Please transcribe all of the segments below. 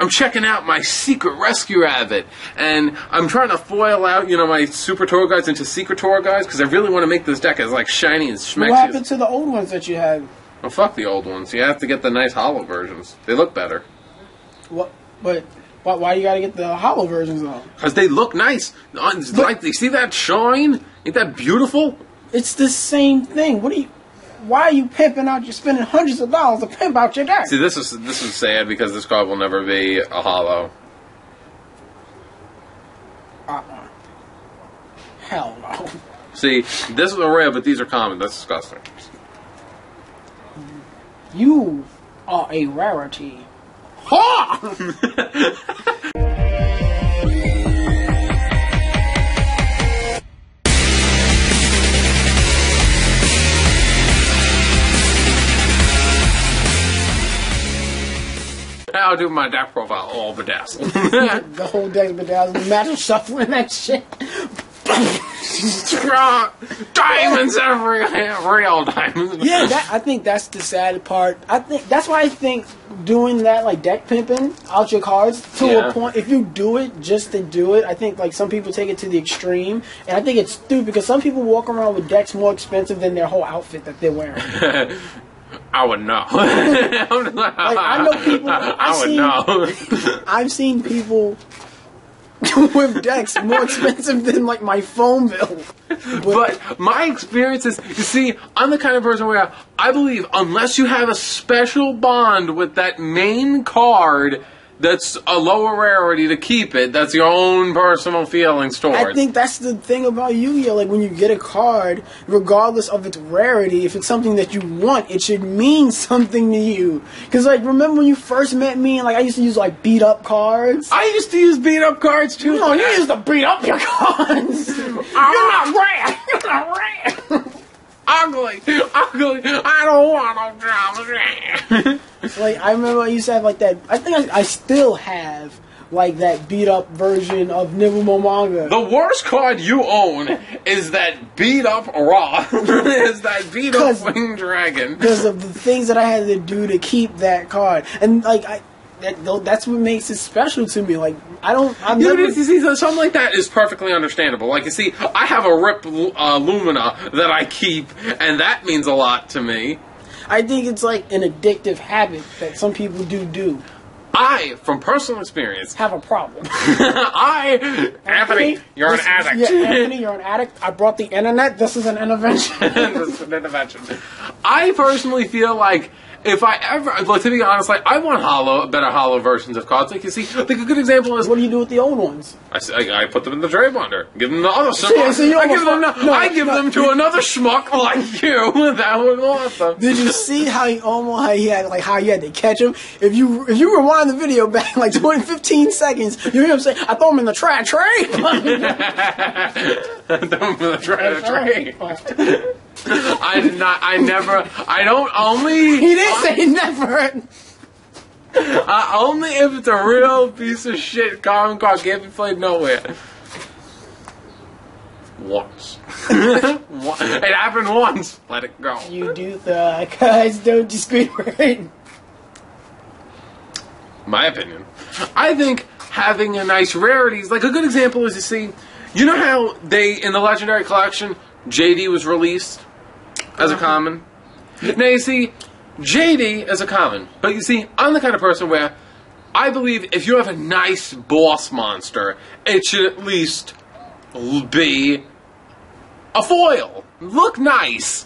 I'm checking out my secret rescue rabbit, and I'm trying to foil out, my super tour guides into secret tour guides, because I really want to make this deck as, shiny and schmexy. What happened to the old ones that you had? Well, fuck the old ones. You have to get the nice hollow versions. They look better. What? But why you gotta get the hollow versions, though? Because they look nice. You see that shine? Ain't that beautiful? It's the same thing. Why are you pimping out? You're spending hundreds of dollars to pimp out your deck. See, this is sad because this card will never be a hollow. Hell no. See, this is a rare, but these are common. That's disgusting. You are a rarity. Ha! I'll do my deck profile all bedazzled. The whole deck's bedazzled. Imagine shuffling that shit. Diamonds everywhere, real diamonds. Yeah, I think that's the sad part. I think that's why I think doing that, deck pimping out your cards to a point. If you do it just to do it, I think some people take it to the extreme, and I think it's stupid because some people walk around with decks more expensive than their whole outfit that they're wearing. I would know. I know people. I've seen people with decks more expensive than my phone bill. But my experience is, you see, I'm the kind of person where I believe unless you have a special bond with that main card that's a lower rarity to keep it, that's your own personal feelings towards. I think that's the thing about Yu-Gi-Oh! When you get a card, regardless of its rarity, if it's something that you want, it should mean something to you. Because, remember when you first met me and, I used to use, beat-up cards? I used to use beat-up cards, too. No, you used to beat up your cards! You're not rare! You're not rare! Ugly! I don't want no drama. I remember I used to have that. I think I still have that beat up version of Nibiru manga. The worst card you own is that beat up Ra. Is that beat up Winged Dragon. Because of the things that I had to do to keep that card. And that's what makes it special to me. You see, something like that is perfectly understandable. You see, I have a ripped Lumina that I keep, and that means a lot to me. I think it's an addictive habit that some people do. I, from personal experience, have a problem. Anthony, you're an addict. Yeah, Anthony, you're an addict. I brought the internet. This is an intervention. This is an intervention. I personally feel if I ever, to be honest, I want better hollow versions of cards. You see, a good example is... What do you do with the old ones? I put them in the trade bonder. Give them to other schmuck. I give them to another schmuck like you that would want them. Did you see how he had to catch him? If you rewind the video back 15 seconds, you hear him say, "I throw him in the trash tray." I throw him in the trash tray. I did not. I never. I don't only. He didn't say never. Only if it's a real piece of shit common card can't be played nowhere. Once. It happened once. Let it go. You do the cards don't discriminate. My opinion. I think having a nice rarities, a good example is, you know how in the Legendary Collection, JD was released as a common? Now, you see, JD is a common. But, you see, I'm the kind of person where I believe if you have a nice boss monster, it should at least be a foil. Look nice.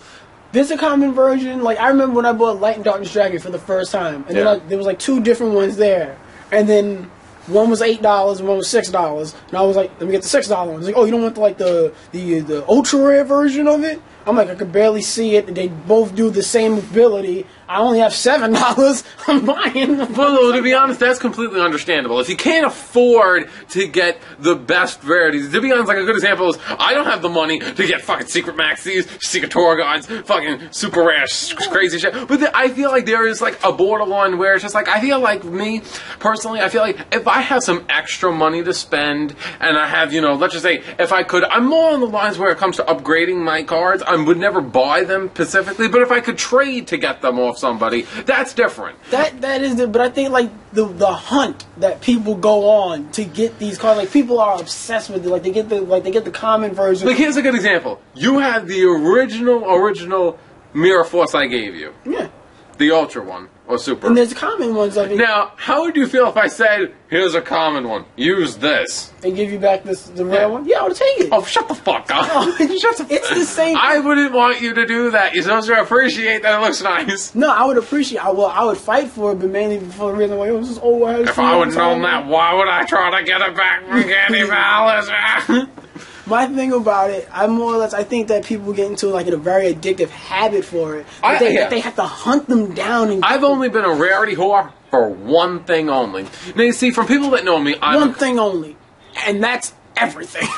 There's a common version. I remember when I bought Light and Darkness Dragon for the first time. And then there was, 2 different ones there. And then... one was $8 and one was $6, and I was like, "Let me get the $6 one." He's like, "Oh, you don't want the ultra rare version of it?" I'm like, I could barely see it. They both do the same ability. I only have $7. I'm buying them. Well, to be honest, that's completely understandable. If you can't afford to get the best rarities, to be honest, a good example is I don't have the money to get fucking Secret Maxis, Secret Tour Guides, fucking super rare crazy shit. But I feel there is a borderline where it's just I feel me personally, I feel if I have some extra money to spend and I have let's just say if I could, I'm more on the lines where it comes to upgrading my cards. would never buy them specifically, but if I could trade to get them off somebody, that's different. That is it, but I think like the hunt that people go on to get these cards, like people are obsessed with it. Like they get the common version. Like here's a good example. You have the original Mirror Force I gave you. Yeah. The Ultra one. Or Super. And there's common ones of it. Now, how would you feel if I said, here's a common one, use this? And give you back the rare one? Yeah, I would take it. Oh, shut the fuck up. Oh, it's the same. I wouldn't want you to do that. You're supposed to appreciate that it looks nice. No, I would appreciate I would fight for it, but mainly for the reason why it was just old. If I would have known that, why would I try to get it back from Candy Palace? My thing about it, I think that people get into like a very addictive habit for it. They have to hunt them down. I've only been a rarity whore for one thing only. Now you see, from people that know me, one thing only, and that's everything.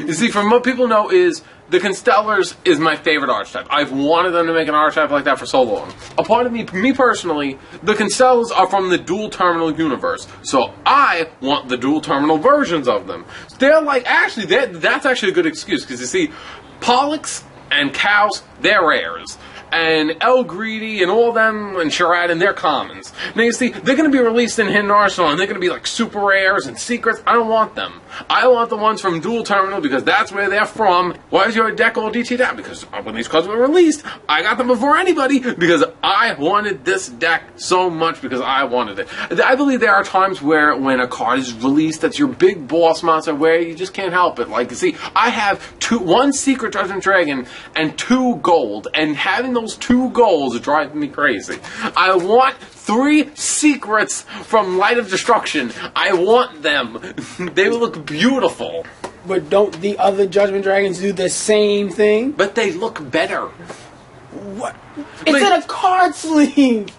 You see, from what people know is the Constellars is my favorite archetype. I've wanted them to make an archetype like that for so long. A part of me personally, the Constellars are from the dual terminal universe, so I want the dual terminal versions of them. They're like, actually, that's actually a good excuse, because you see, Pollux and Cows, they're rares. And El Greedy and all them and Charad and they're commons. Now you see, they're going to be released in Hidden Arsenal and they're going to be like super rares and secrets. I don't want them. I want the ones from Dual Terminal because that's where they're from. Why is your deck all DT'd out? Because when these cards were released, I got them before anybody because I wanted this deck so much because I wanted it. I believe there are times where when a card is released that's your big boss monster where you just can't help it. Like, you see, I have one Secret Judgment Dragon and 2 gold, and having those 2 golds drive me crazy. I want 3 secrets from Light of Destruction. I want them. They will look beautiful. But don't the other Judgment Dragons do the same thing? But they look better. What? It's in a card sleeve.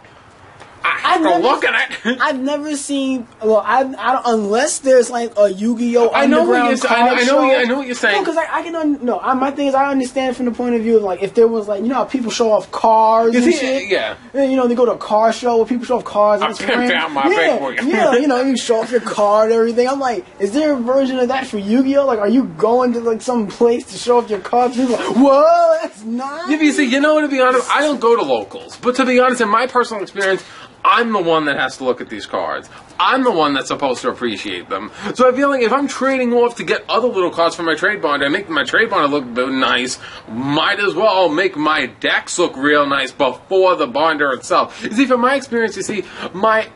I don't look at it. I've never seen. Well, I don't, unless there's like a Yu-Gi-Oh! I know what you're saying. I know what you're saying. No, because I can. My thing is, I understand from the point of view of like if there was like how people show off cars and shit. Yeah. And, they go to a car show where people show off cars. I pimped out my paperwork. Yeah, you show off your car and everything. I'm like, is there a version of that for Yu-Gi-Oh? Like, are you going to like some place to show off your car? People are like, whoa, that's nice. Yeah, but you see, to be honest, I don't go to locals. But to be honest, in my personal experience, I'm the one that has to look at these cards. I'm the one that's supposed to appreciate them. So I feel like if I'm trading off to get other little cards for my trade binder, I make my trade binder look nice, might as well make my decks look real nice before the binder itself. You see, from my experience,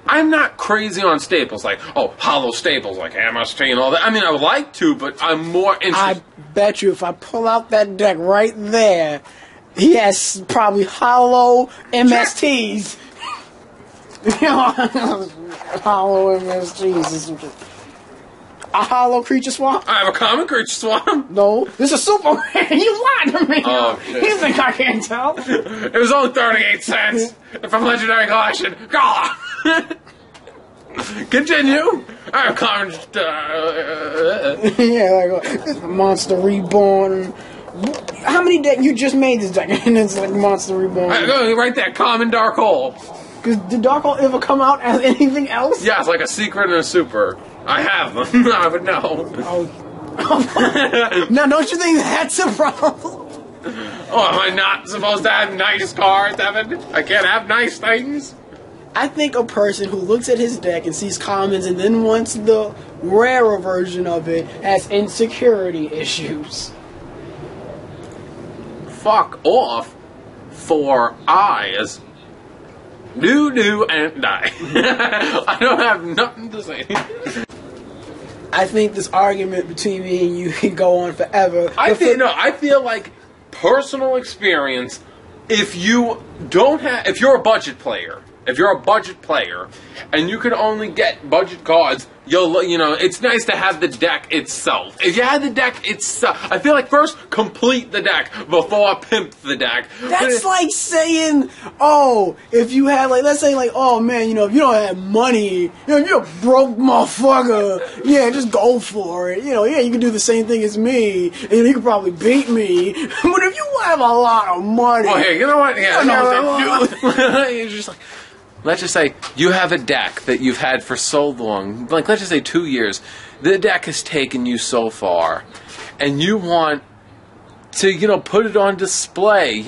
I'm not crazy on staples, like, hollow staples, like MST and all that. I mean, I would like to, but I'm more interested. I bet you if I pull out that deck right there, he has probably hollow MSTs. Hollow MSGs. A hollow creature swamp? I have a common creature swamp. No, this is super rare. You lied to me. Oh, shit. You think I can't tell? It was only 38 cents from Legendary Collection. God. Continue. I have common. Like Monster Reborn. How many decks you just made this deck? And it's like Monster Reborn. Right there, common Dark Hole. Because did Dark Hole ever come out as anything else? Yeah, it's like a secret and a super. I have them. I would know. Oh. Now, don't you think that's a problem? Am I not supposed to have nice cards, Evan? I can't have nice things? I think a person who looks at his deck and sees commons and then wants the rarer version of it has insecurity issues. Fuck off for eyes. Do and die. I don't have nothing to say. I think this argument between me and you can go on forever. I feel like personal experience. If you're a budget player, and you can only get budget cards, it's nice to have the deck itself. If you had the deck itself, I feel like first complete the deck before pimp the deck. That's like saying, if you had let's say man, if you don't have money, if you're a broke motherfucker, just go for it. You can do the same thing as me, and you can probably beat me. But if you have a lot of money, well, hey, you know what? Yeah, you're just like. Let's just say you have a deck that you've had for so long, like let's just say 2 years. The deck has taken you so far, and you want to put it on display,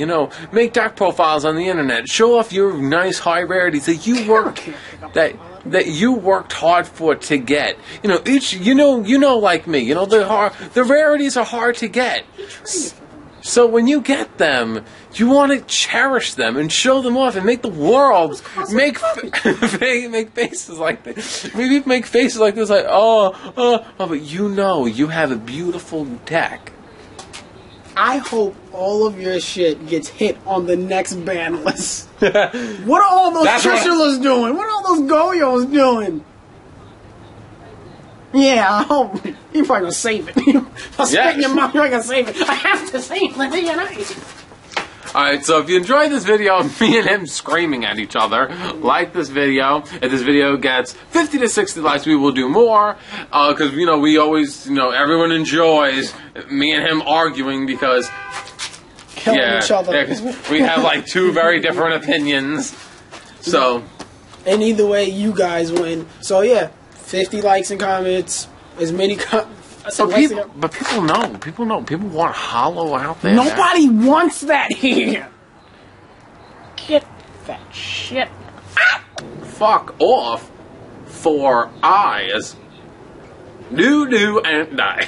make deck profiles on the internet, show off your nice high rarities that you worked that you worked hard for to get. Like me, the rarities are hard to get. So when you get them, you want to cherish them and show them off and make the world make faces like this. Maybe make faces like this, like but you have a beautiful deck. I hope all of your shit gets hit on the next ban list. What are all those Trishulas doing? What are all those Goyos doing? Yeah, I hope you're probably gonna save it. I'll spit in your mouth, you're gonna save it. I have to save it. Alright, so if you enjoyed this video of me and him screaming at each other, like this video. If this video gets 50 to 60 likes, we will do more. Because, we always, everyone enjoys me and him arguing because... Killing each other. Yeah, because we have, like, two very different opinions. So... And either way, you guys win. So, yeah, 50 likes and comments, as many But people know. People want Hollow out there. Nobody wants that here. Get that shit out. Fuck off. 4 eyes. Do and die.